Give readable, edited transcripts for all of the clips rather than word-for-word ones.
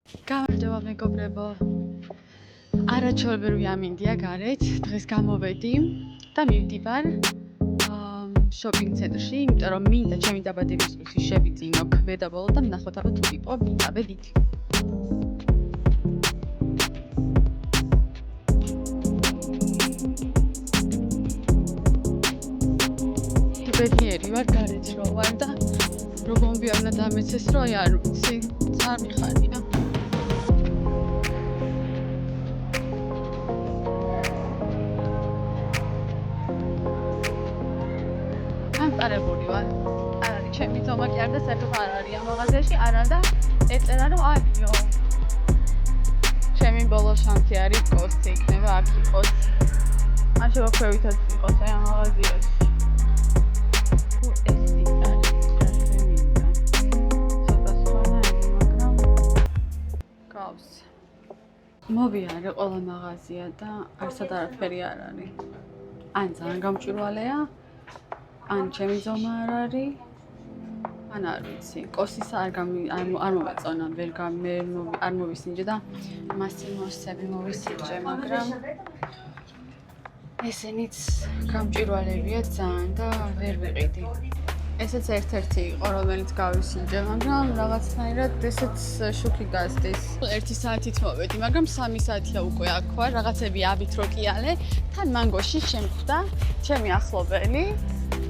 გამარჯობა მეგობრებო. არაჩვეულებრივი ამინდია გარეთ. დღეს გამოვედი და მივდივარ შოპინგ ცენტრში, იმიტომ რომ მინდა ჩემი დაბადების დღის შევიძინო ქვედაბოლო და ვნახოთ აბა თუ იყო მივდივართ. ბედნიერი ვარ გარეთ რომ ვარ და რომ მომბია უნდა დამეცეს რომ არ ვიცი, არ მიხარია. ამპარებული ვარ. არ არის ჩემი ძომა კი არ და საერთოდ არ არის ამ მაღაზიაში, არა და ეწერა რომ არისო. ჩემი ბოლო შანსი არის კოსტი იქნება აქ იყოს. ან შევაქვევითად იყოს ამ მაღაზიაში. მოვიარე ყველა მაღაზია და არსად არაფერი არ არის. ან ძალიან გამჭვირვალეა, ან ჩემი ძომა არ არის, ან არ ვიცი. კოსის არ მომეწონა, არ მოვისინჯე და მასიმოსები მოვისინჯე, მაგრამ ესენიც გამჭვირვალეებია ძალიან და ვერ ვიყიდი. ესეც ერთ-ერთი იყო, რომელიც გავისინჯე, მაგრამ რაღაცნაირად ესეც შუქი გასდის. 1 საათით მოვედი, მაგრამ 3 საათია უკვე აქ ვარ, რაღაცები ავითროკიალე, თან მანგოში შემხვდა ჩემი ახლობელი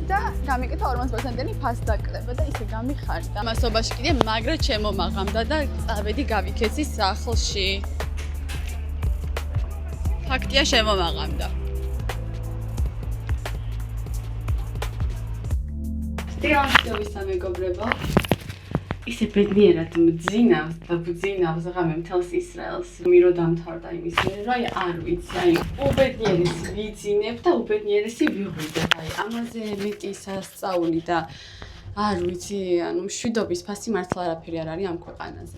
და გამიკეთა 40%-იანი ფასდაკლება და ისე გამიხარდა. მასობაში კიდე მაგრა ჩემომაღამდა და წავედი გავიქეცი სახლში. ფაქტია შემომაღამდა. დიახ, მეგობრებო. ისე ბედნიერად მძინავს და ბძინავს ღამე მთელს ისრაელს. მირო დამთავრდა იმის მერე, რომ არ ვიცი, უბედნიერესი ვიძინებ და უბედნიერესი ვიღვიდებ. ამაზე მეტი სასწაული და არ ვიცი, მშვიდობის ფასი მართლა არაფერი არ არის ამ ქვეყანაზე.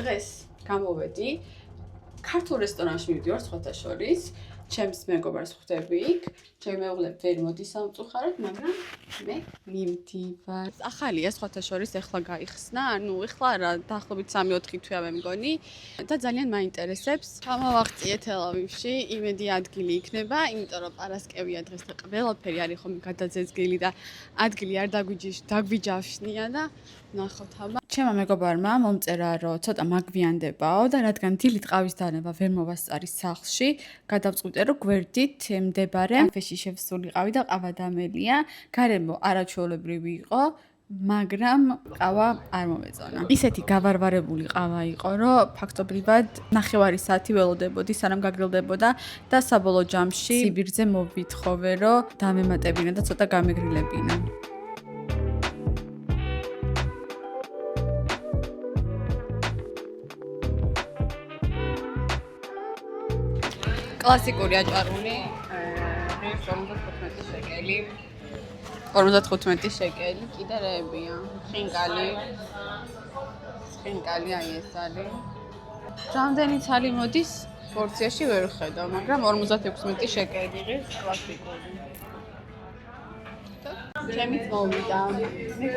დღეს გამოვედი ქართულ რესტორანში მივდივარ სხვათა შორის. ჩემს მეგობარს ხვდები იქ, ჩემი მეუღლე ვერ მოდის სამწუხაროდ, მაგრამ მე მივდივარ. ახალია სხვათა შორის ეხლა გაიხსნა, ეხლა რა დაახლოებით 3-4 თვეა მე მგონი და ძალიან მაინტერესებს. ჩამოვაღწიე თელ-ავივში, იმედი ადგილი იქნება, იმიტომ რომ პარასკევია დღეს და ყველაფერი არის ხომ გადაძეძგილი და ადგილი არ დაგვიჯავშნია და ნახოთ აბა. ჩემმა მეგობარმა მომწერა რომ ცოტა მაგვიანდებაო და რადგან დილით ყავის დანება ვერ მოვასწარი სახლში, გადავწყვიტე რომ გვერდით მდებარე კაფეში შევსულიყავი და ყავა დამელია. გარემო არაჩვეულებრივი იყო, მაგრამ ყავა არ მომეწონა. ისეთი გავარვარებული ყავა იყო, რომ ფაქტობრივად 9 საათი ველოდებოდი, სანამ გაგრილდებოდა და საბოლოო ჯამში სიბირძე მოვითხოვე, რომ დამემატებინა და ცოტა გამეგრილებინა. კლასიკური აჭარული 55 შეკელი. 55 შეკელი, კიდე რეებია. ხინკალი აი ეს არის. რამდენი ცალი მოდის პორციაში ვერ ხედავ, მაგრამ 56 შეკელი ღირს კლასიკური. ჩემიც მოვიდა. მე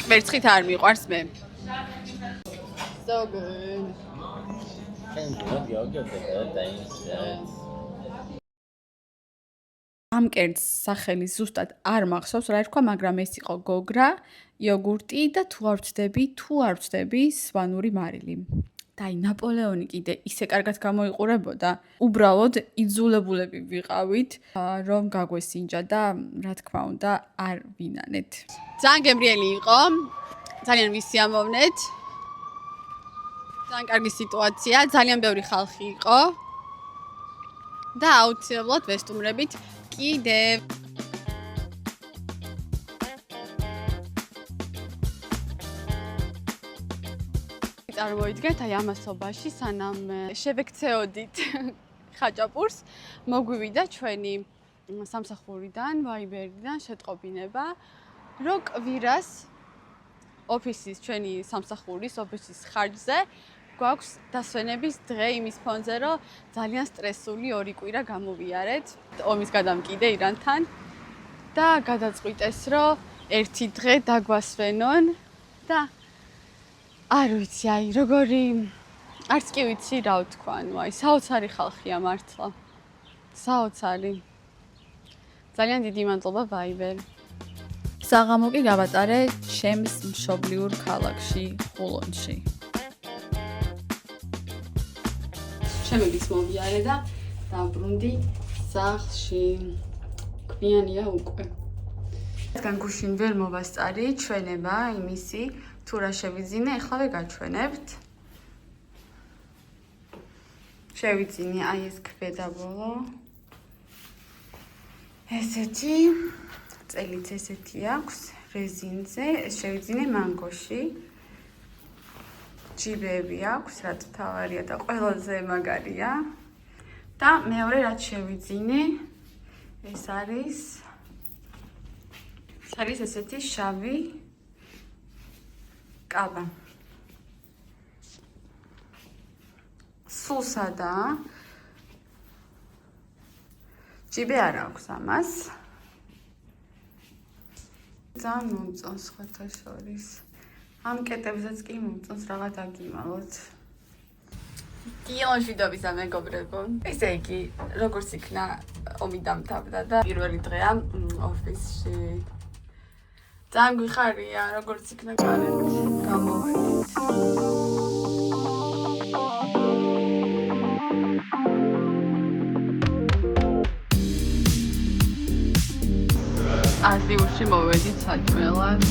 ვერცხით არ მიყვარს მე. So good. ამ კერძს სახელი ზუსტად არ მახსოვს რა ერქვა, მაგრამ ეს იყო გოგრა, იოგურტი და თუ არ ვწდები, სვანური მარილი. და აი ნაპოლეონი კიდე ისე კარგად გამოიყურებოდა. უბრალოდ იძულებულები ვიყავით, რომ გაგვესინჯა და რა თქმა უნდა არ ვინანეთ. ძალიან გემრიელი იყო. ძალიან ვისიამოვნეთ. ძალიან კარგი სიტუაცია, ძალიან ბევრი ხალხი იყო და აუცილებლად ვესტუმრებით კიდევ. წარმოიდგეთ აი ამასობაში, სანამ შევექცეოდით ხაჭაპურს, მოგვივიდა ჩვენი სამსახურიდან, ვაიბერიდან შეტყობინება, რომ კვირას ოფისის ჩვენი სამსახურის ოფისის ხარჯზე გვაქვს დასვენების დღე იმის ფონზე, რომ ძალიან სტრესული 2 კვირა გამოვიარეთ ომის გადამკიდე ირანთან და გადაწყვიტეს, რომ 1 დღე დაგვასვენონ და არ ვიცი, აი როგორი არც კი ვიცი რა ვთქვა, ანუ აი საოცარი ხალხია მართლა. საოცარი. ძალიან დიდი მადლობა Viber. საღამო კი გავატარე ჩემს მშობლიურ ქალაქში, ხულონში. შემიგიც მოვიარე და დაბრუნდი სახლში. გვიანია უკვე. რადგან გუშინ ვერ მოვასწარი ჩვენება იმისი, თუ რა შევიძინე, ახლავე გაჩვენებთ. შევიძინე აი ეს ქვედაბოლო. ესეთი წელიც ესეთი აქვს რეზინზე, ეს შევიძინე მანგოში. ჯიბები აქვს, რაც თავარია და ყველაზე მაგარია. და მეორე რაც შევიძინე, ეს არის ესეთი შავი კაბა. სულ სადაა. ჯიბე არ აქვს ამას. ძალიან მომწონს სხვათა შორის. ამ კეტებზეც კი მომწონს რაღაც დაგიმალოთ. დილონშვიდობისა მეგობრებო. ესე იგი, როგორც იქნა ომი დამთავრდა და პირველი დღეა ოფისში. ძალიან გვიხარია, როგორც იქნა კარგად. გამოვედით. აზიურში მოვედით საჭმელად.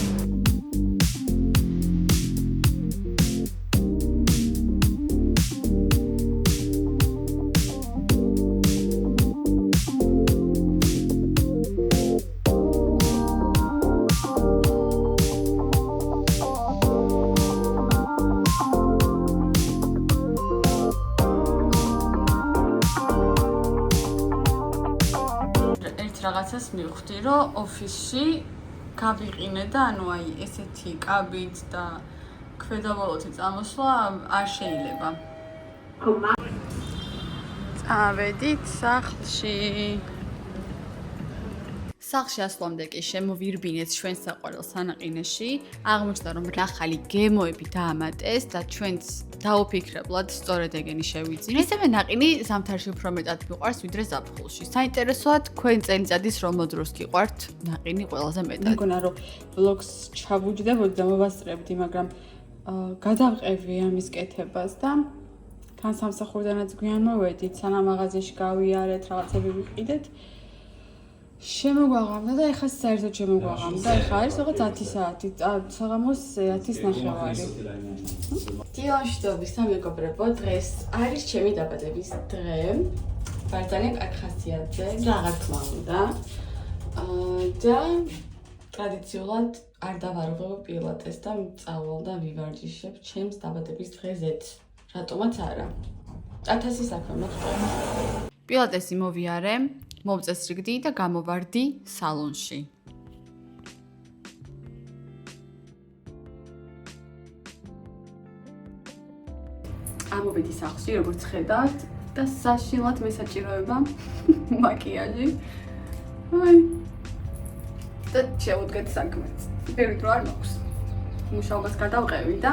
რაღაცას მივხვდი, რომ ოფისში გავიყინე და ანუ აი ესეთი კაბით და ქვედაბოლოთი წამოსვლა არ შეიძლება. წავედით სახლში. სახლში ასვლამდე კი შემოვირბინეთ ჩვენს საყვარელ სანაყინეში. აღმოჩნდა, რომ ახალი გემოები დაამატეს და ჩვენც დაუფიქრებლად სწორედ ეგენი შევიძინე. ესევე ნაყინი ზამთარში უფრო მეტად მიყვარს ვიდრე ზაფხულში. საინტერესოა თქვენ წელიწადის რომელ დროს გიყვართ ნაყინი ყველაზე მეტად. მეგონა რომ ვლოგს ჩავუჯდებოდი და მოვასწრებდი, მაგრამ გადავყევი ამის კეთებას და თან სამსახურდანაც გვიან მოვედით, სანამ მაღაზიაში გავიარეთ, რაღაცები ვიყიდეთ. შემოგვაღამდა და ეხლა საერთოდ შემოგვაღამდა. ეხლა არის რაღაც 10 საათი, საღამოს 10:30. დილონშვიდობისა მეგობრებო, დღეს არის ჩემი დაბადების დღე. ვარ ძალიან კარგ ხასიათზე, რა თქმა უნდა. და ტრადიციულად არ დავარღვევ პილატეს და მწავალ და ვივარჯიშებ ჩემს დაბადების დღეზეც. რატომაც არა. 1000 საქმე მოხდა. პილატესი მოვიარე. მოვწესრიგდი და გამოვარდი სალონში. ამოვედი სახლში, როგორც ხედავთ, და საშინლად მესაჭიროება მაკიაჟი. აი. და შევუდგეთ საქმეც. ბევრი დრო არ მაქვს. მუშაობას გადავყევი და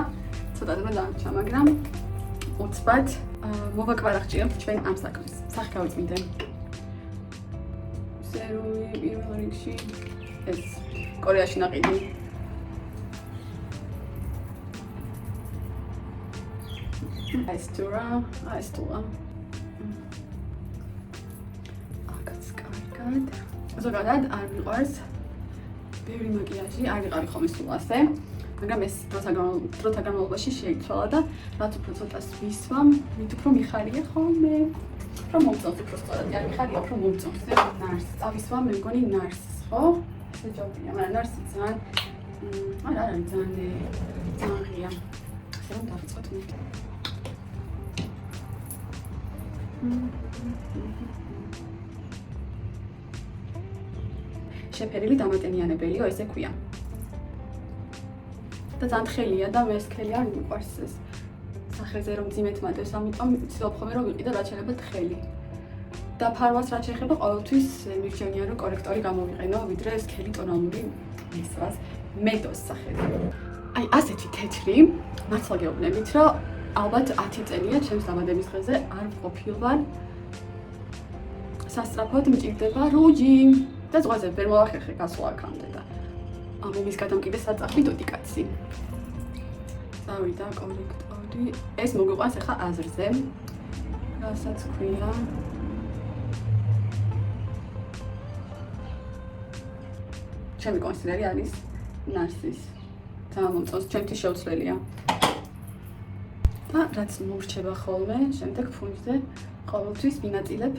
ცოტა დრო დამრჩა, მაგრამ უცბად მოვაკვარახჭიებთ ჩვენ ამ საქმეს. სახე გავიწმინდე. სერუმი პირველ რიგში ეს კორეაში ნაყიდი. აისტურა. აკაც კარგად. ზოგადად არ მიყვარს ბევრი მაკიაჟი, არ იყავი ხოლმე სულ ასე, მაგრამ ეს დროთა განმავლობაში შეიცვალა და რაც უფრო ცოტას ვისვამ, მით უფრო მიხარია ხოლმე. რომ მომწონს უფრო სწორად, არ მიხარია, უფრო მომწონს. ნარს, წავისვა მე მგონი ნარს, ხო? ესე ჯობია, მაგრამ ნარსი ძალიან არ არის ძალიან ღია. ასე რომ დავიწყოთ მე. შეფერილი დამატენიანებელიო, ესე ქვია. და ძალიან თხელია და მე ეს თხელი არ მიყვარს ეს. სახეზე რომ ძიმეთ მატებს, ამიტომ ვცდილობ ხოლმე რომ ვიყიდო რაც შეიძლება თხელი. და ფარმას რაც შეეხება ყოველთვის მირჩენია რომ კორექტორი გამოვიყენო, ვიდრე სქელი ტონალური მისვას მედოს სახეზე. აი ასეთი თეთრი მართლა გეუბნებით, რომ ალბათ 10 წელია ჩემს დაბადების დღეზე არ ვყოფილვარ სასწრაფოდ მჭირდება რუჯი და ზღვაზე ვერ მოახერხე გასვლა აქამდე და ამის გადამკიდე საწახი დოდი კაცი. წავიდა კოლექტორი. ეს მოგვიყვანს ახლა აზრზე. რასაც ქვია ჩემი კონსილერი არის ნარსის. თამამომწონს ჩემთვის შეუცვლელია. და რაც მურჩება ხოლმე, შემდეგ ფუნჯზე ყოველთვის ვინაწილებ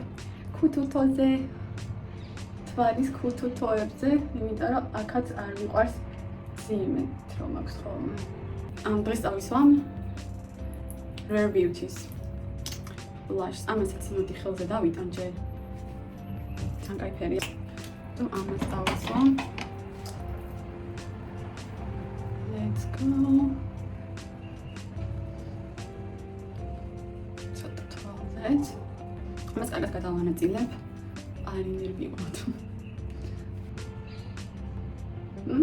ქუთუთოზე, თვალის ქუთუთოებზე, იმიტომ რომ აქაც არ მიყვარს ძიმეთ რომ აქვს ხოლმე. ამ დღეს წავისვამ Rare Beauties blush. ამასაც მოდი ხელზე დავიტან ჯერ. თან კაი ფერია. თუ ამას დავისვამ. Let's go. ეს მას კარგად გადავანაწილებ. არ ინერვიულად.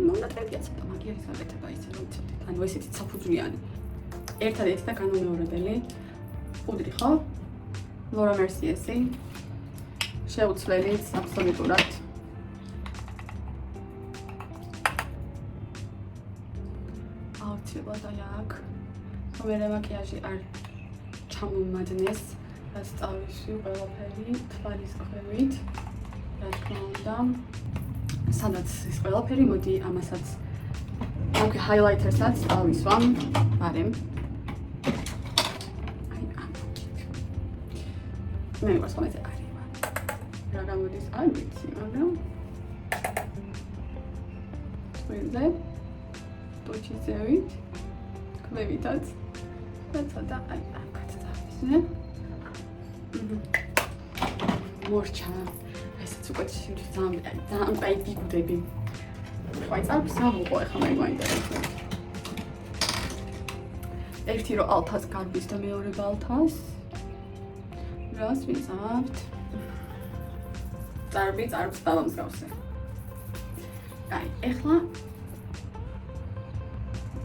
მონატრებია ცოტა მაგიარის გაკეთება ისე რომ ცოტა. ანუ ესეთი საფუძვლიანი. ერთადერთი და განუმეორებელი. პუდრი ხო? Laura Mercier-ი. შეუცვლელი აბსოლუტურად. აუცილებლად აი აქ. მერე მაკიაჟი არ ჩამომადნეს. რაც წავისვი ყველაფერი თვალის ქვევით. რა თქმა უნდა. სადაც ეს ყველაფერი მოდი ამასაც აქ ჰაილაითერსაც წავისვამ. არემ. აი ამ. მე ვარ ხოლმე არიმა. რა გამოდის არ ვიცი, მაგრამ თვითზე ტოჩიზევით ქვევითაც და ცოტა აი აქაც დავისვე. მორჩა ესეც უკვე ძალიან კაი ფიგურები. აი წარბს ავუყო ახლა მე გვაინტერესებს. ერთი რო ალთას გარბის და მეორე ბალთას. რას ვიზავთ? წარბს დავამსგავსე. აი ახლა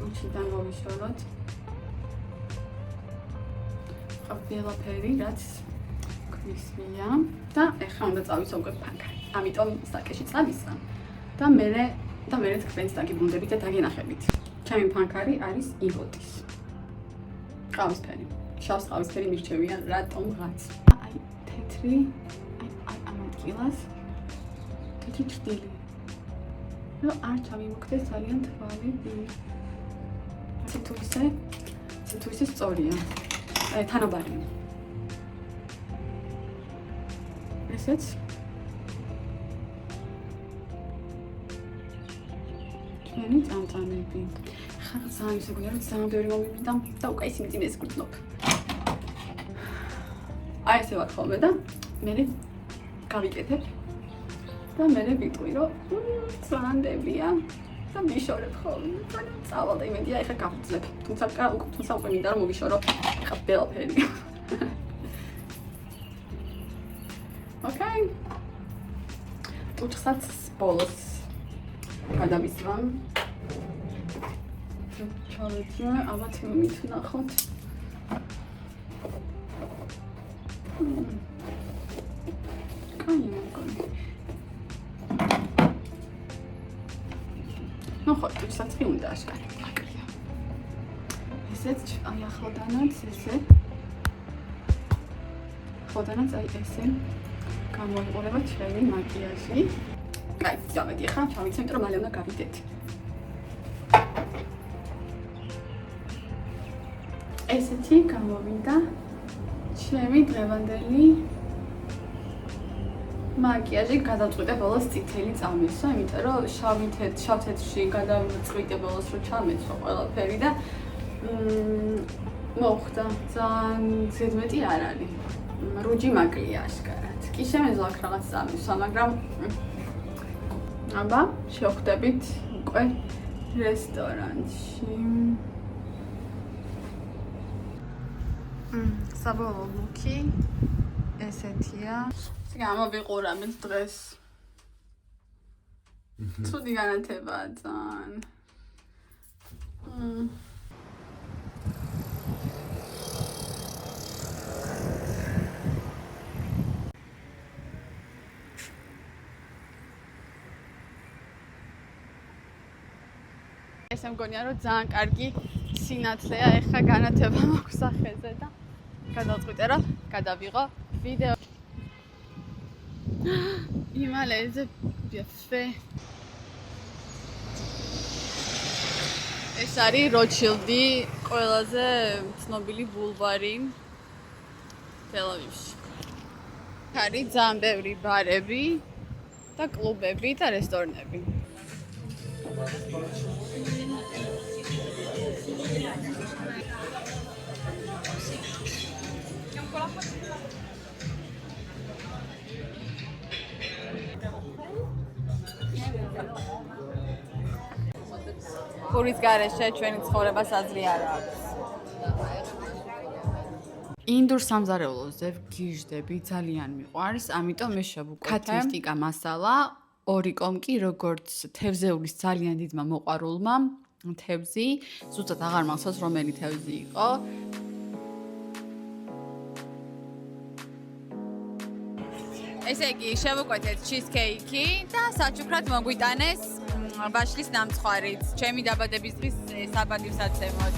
უჩიდან მოვიშოროთ. ყველაფერი რაც ქვისმია და ახლა უნდა წავისო უკვე ფანქარი. ამიტომ საკეში წავისა და მე თქვენს დაგიბრუნდებით და დაგინახებით. ჩემი ფანქარი არის ივოტის. ყავისფერი. შავს ყავისფერი მირჩევიან რატომღაც. აი თეთრი აი ამ ადგილას თეთრი ჭრილი. რო არ ჩამიმოქმდეს ძალიან თვალები. ციტუისე სწორია. თანაბარია. ესეც ჩვენი წამწამები. ხარ ძალიან ისეგუნია რომ ძალიან ბევრი მომივიდა და უკვე ისინი წინეს გრძნობ. აი ესე ვარ ხოლმე და მე გავიკეთებ და მე ვიტყვი რომ ძანდებია და ვიშორებ ხოლმე. წავალ და იმედია ეხლა გავძლებ. თუმცა უკვე მინდა რომ მოვიშორო ხა ბელაფერი. ოკეი. უცხოც ბოლოს გადავისვამ. ჩალეთია, ალბათ მითნახოთ. კაი მოგონი. ნუ ხო, თვითონაც კი უნდა აშკარა. აკრია. ესეც აი ახლოდანაც ესე. ახლოდანაც აი ესე. გამოიყურება ჩვენი მაკიაჟი. კაი, დავედი ახლა, ჩავიცემ, რომ მალე უნდა გავიდეთ. ესეთი გამოვიდა ჩემი დღევანდელი მაკიაჟი. გადავწყვიტე ბოლოს წითელი წამესო, იმიტომ რომ შავ თეთრში გადავწყვიტე ბოლოს რომ ჩამეცვა ყველაფერი და მოხდა ძალიან ზედმეტი არ არის. რუჯი მაკლია აშკარად. კი შემეძლო აქ რაღაც წამესვა, მაგრამ აბა შევხვდებით უკვე რესტორანში. საბოლოო ლუკი ესეთია. გამოვიყურავთ დღეს. ცუდი განათებაა ძალიან. ესე მგონია რომ ძალიან კარგი სინათლეა ეხლა განათება მაქვს სახეზე და გადავწყვიტე რომ გადავიღო ვიდეო იმალეზე ბიაფე ეს არის როჩილდი ყველაზე ცნობილი ბულვარი თელ-ავივში არის ძალიან ბევრი ბარები და კლუბები და რესტორნები პურის გარეშე ჩვენი ცხოვრება საზრი არ აქვს. ინდურ სამზარეულოზე ვგიჟდები ძალიან მიყვარს, ამიტომ მე შევუკვეთე ქათმისტიკა მასალა, ორი კომკი, როგორც თევზეულის ძალიან დიდმა მოყვარულმა, თევზი, ზუსტად აღარ მახსოვს რომელი თევზი იყო. ესე იგი, შევუკვეთეთ ჩიზკეიკი და საჩუქრად მოგვიტანეს ბაშლის ნამცხვარით. ჩემი დაბადების დღის საბადივსაცემად.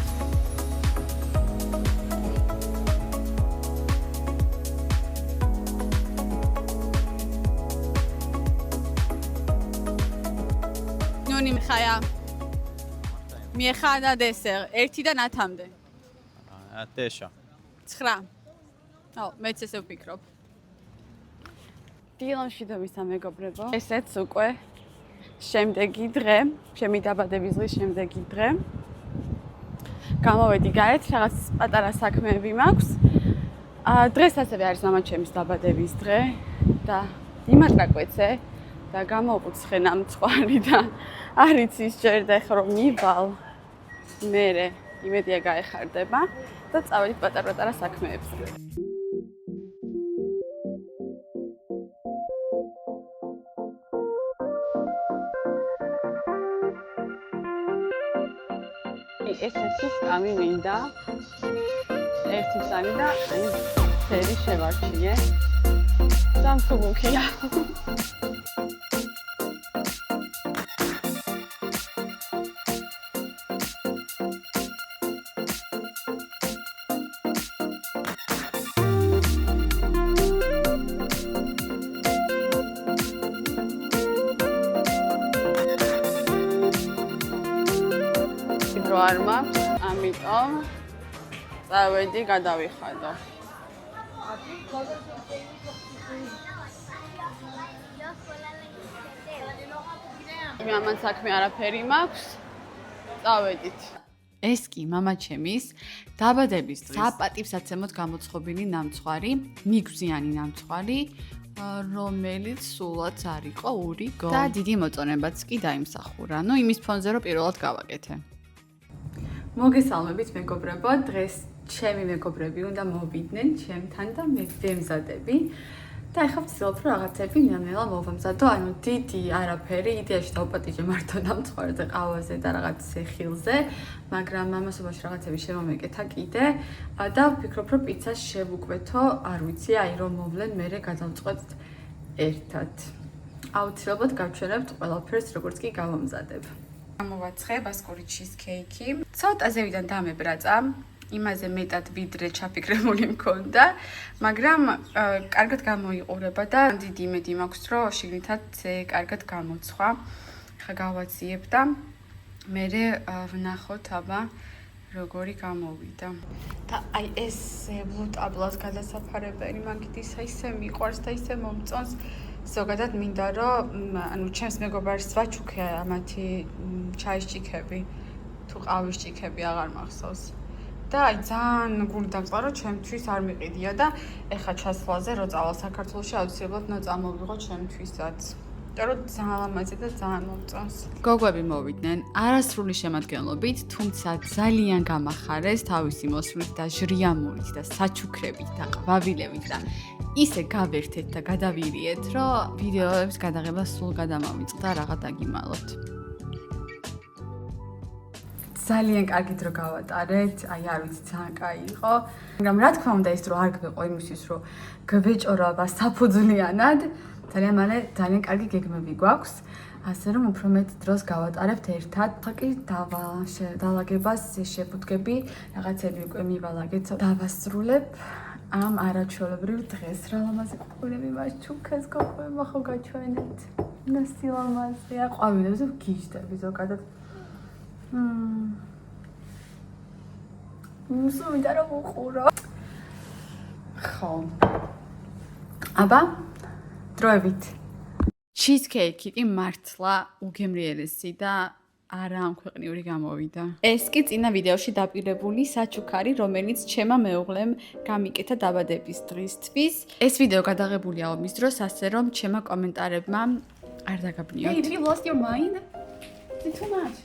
ნუნი მიხაია. მიეხადა დესერ 1-დან 10-მდე. 9. 9. აუ, მეც ესე ვფიქრობ. დილონში დავისა მეგობრებო. ესეც უკვე შემდეგი დღე, ჩემი დაბადების დღის შემდეგი დღე. გამოვედი გარეთ, რაღაც პატარა საქმეები მაქვს. დღეს ასევე არის მამაჩემის დაბადების დღე და იმატრაკვეცე და გამოვუცხე ნამცხვარი და არ იცი სჯერდა ეხლა რომ მივალ. მერე იმედია გაეხარდება და წავედით პატარ-პატარა საქმეებზე. ესეთი სკამი მინდა ერთი წანი და აი ფერი შევარჩიე სამსუბუქია არ მაქვს, ამიტომ წავედი გადავიხადო. მამან საქმე არაფერი მაქვს. წავედით. ეს კი მამაჩემის დაბადების დღის საპატივსაცემოდ გამოცხობილი ნამცხვარი, მიგვზიანი ნამცხვარი, რომელიც სულაც არ იყო ურიგო. და დიდი მოწონებაც კი დაიმსახურა. ნუ იმის ფონზე რომ პირველად გავაკეთე. მოგესალმებით მეგობრებო, დღეს ჩემი მეგობრები უნდა მოვიდნენ ჩემთან და მე ვემზადები და ახლა ვცდილობ რომ რაღაცები ნელ-ნელა მოვამზადო, ანუ დიდი არაფერი, იდეაში დავპატიჟე მარტო ნამცხვარზე, ყავაზე და რაღაც სეხილზე, მაგრამ ამასობაში რაღაცები შემომეკეთა კიდე და ვფიქრობ რომ პიცას შევუკვეთო, არ ვიცი, აი რომ მოვლენ მერე გადავწყვეტთ ერთად. აუცილებლად გავჩვენებთ ყველაფერს როგორც კი გავამზადებ. გამოვაცხე ბასკური ჩიზკეიკი. ცოტა ზევიდან დამებრაწა, იმაზე მეტად ვიდრე ჩაფიქრებული მქონდა, მაგრამ კარგად გამოიყურება და დიდი იმედი მაქვს, რომ შიგნითაც კარგად გამოცხვა. ხა გავაციებ და მერე ვნახოთ აბა როგორი გამოვიდა. და აი ეს ბლუტაბლას გადასაფარებელი მაგით ისე მიყვარს და ისე მომწონს. ზოგადად მინდა რომ ანუ ჩემს მეგობარს ვაჩუქე ამათი ჩაის ჭიქები თუ ყავის ჭიქები აღარ მახსოვს და აი ძალიან გული დამწყარო ჩემთვის არ მიყიდია და ეხა ჩასვლაზე რო წავალ საქართველოში აუცილებლად უნდა წამოვიღო ჩემთვისაც რომ ძალიან ლამაზი და ძალიან მომწონს. გოგვები მოვიდნენ არასრული შემადგენლობით, თუმცა ძალიან გამახარეს თავისი მოსვლით და ჟრიამურით და საჩუქრებით და ყვავილებით და ისე გავერთეთ და გადავირიეთ, რომ ვიდეოების გადაღება სულ გადამავიწყდა, რაღა დაგიმალოთ. ძალიან კარგი დრო გავატარეთ, აი არ ვიცი, ძალიან კაი იყო. მაგრამ რა თქმა უნდა ის დრო არ გვეყო იმისთვის, რომ გვეჭორა საფუძვლიანად. ძალიან მალე ძალიან კარგი გეგმები გვაქვს. ასე რომ უფრო მეტ დროს გავატარებთ ერთად. ხაკი დავალაგებას შეფუდგები, რაღაცები უკვე მივალაგეთ, დავასრულებ. ამ არაჩვეულებრივ დღეს რა ლამაზი ყვირები მაჩუქეს გოყვება ხო გაჩვენეთ. ნასილამაზია, ყვავილებზე გიჟდები ზოგადად. სულ და მოყურო. ხო. აბა, დროებით. ჩიზკეიკი კი მართლა უგემრიელესი და არა ამქვეყნიური გამოვიდა. ეს კი წინა ვიდეოში დაპირებული საჩუქარი, რომელიც ჩემმა მეუღლემ გამიკეთა დაბადების დღისთვის. ეს ვიდეო გადაღებულია ომის დროს, ასე რომ ჩემმა კომენტარებმა არ დაგაბნიოთ. Hey, you lost your mind? It's too much.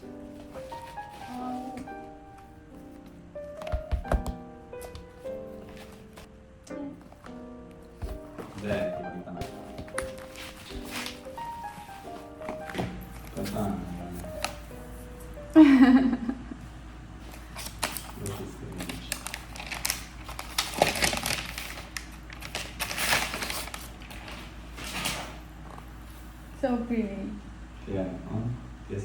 So pretty. Yeah, yes.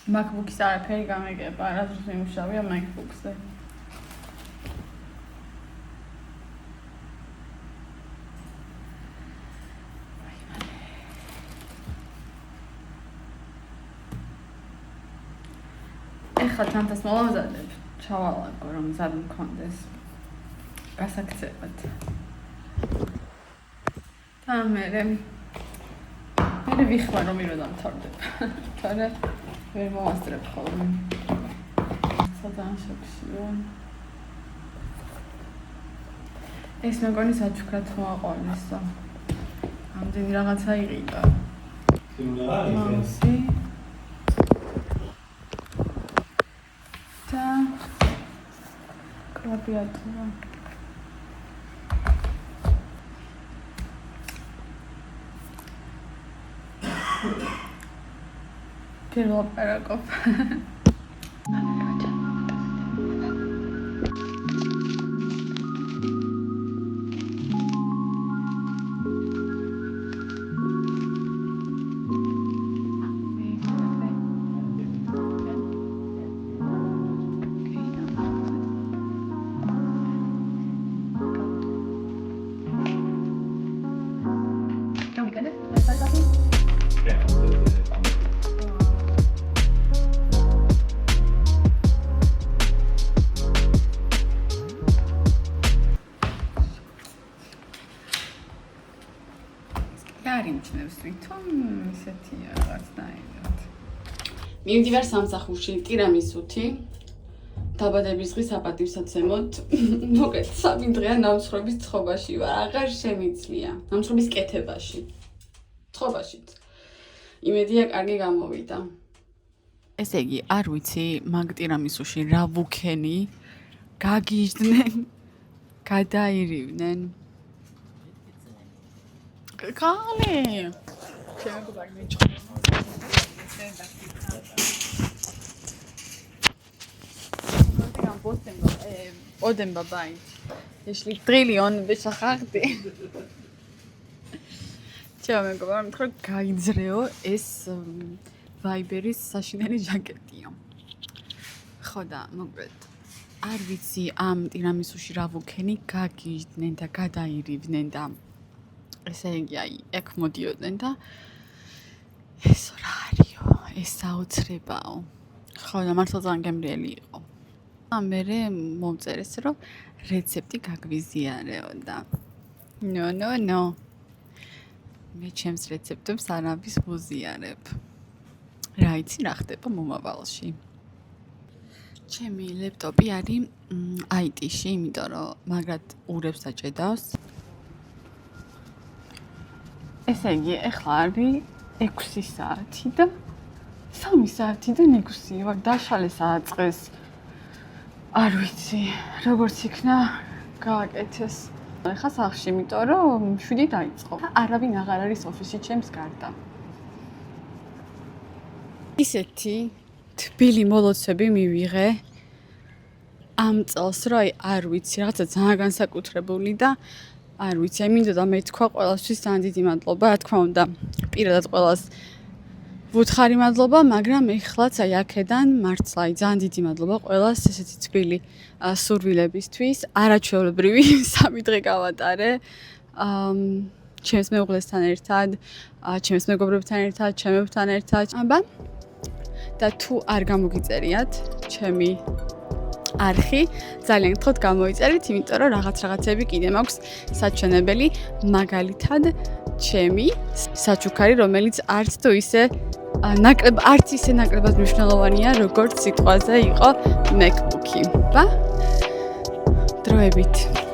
MacBook-ის არაფერი გამიგება, არასდროს მიმუშავია MacBook-ზე. ეხლა თანთას მოვამზადებ, ჩავალაგო, რომ მზად მქონდეს. გასაქცევად. და მე ვიხმარ რომ ირო დამთავრდება. თორე ვერ მოვასწრებ ხოლმე. ძალიან შეგშიო. ეს მეგონი საჩუქრად ხო აყოლესო. ამდენი რაღაცა იყიდა. მაუსი. და კლავიატურა. Quiero para copa. მივდივარ სამსახურში ტირამისუთი დაბადების დღის საპატივსაცემად. მოკეთ, 3 დღეა ნამცხრობის ცხობაში ვარ, აღარ შემიძლია. ნამცხრობის კეთებაში. ცხობაშიც. იმედია კარგი გამოვიდა. ესე იგი, არ ვიცი, მაგ ტირამისუში რა ვუქენი, გაგიჟდნენ, გადაირივნენ. კალე. Odem babait. Jeśli trylion wyszacharty. Ciao, მეგობრებო, მითხრა გაიძრეო ეს ვაიბერის საშინელი ჟაკეტია. ხო და მოგეთ. არ ვიცი ამ ტირამისუში რა ვუქენი, გაგიჟდნენ და გადაირივნენ და ესე იგი აი ეგ მოდიოდნენ და ეს რა არისო, ეს საოცრებაო. ხო და მართლა ძალიან გემრიელი იყო. ამერე მომწერეს რომ რეცეპტი გაგვიზიარეო და ნო მე ჩემს რეცეპტებს არავის ვუზიარებ. რა იცი რა ხდება მომავალში. ჩემი ლეპტოპი არის IT-ში, იმიტომ რომ მაგრად ურებს დაჭედავს. ესე იგი, ეხლა არის 6 საათი და 3 საათიდან 6 ვარ დაშალე საწყეს. არ ვიცი, როგორც იქნა გააკეთეს. ეხლა სახლში, იმიტომ რომ 7 დაიწყო. არავინ აღარ არის ოფისში ჩემს გარდა. ისეთი თბილი მოლოცვები მივიღე ამ წელს, რა არ ვიცი, რაღაცა ძალიან განსაკუთრებული და არ ვიცი, მინდოდა მე თქვა ყველასთვის ძალიან დიდი მადლობა, რა თქმა უნდა, პირადად ყველას ვუთხარი მადლობა, მაგრამ ეხლაც აი აქედან მართლა ძალიან დიდი მადლობა ყველას ესეთი თბილი სურვილებისთვის. არაჩვეულებრივი 3 დღე გავატარე. ჩემს მეუღლესთან ერთად, ჩემს მეგობრებთან ერთად, ჩემებთან ერთად. აბა და თუ არ გამოგიწერიათ ჩემი არხი, ძალიან გთხოვთ გამოიწერით, იმიტომ რომ რაღაცები კიდე მაქვს საჩვენებელი, მაგალითად ჩემი საჩუქარი, რომელიც არც ისე ნაკლებად მნიშვნელოვანია, როგორც სიტყვაზე იყო MacBook-ი. დროებით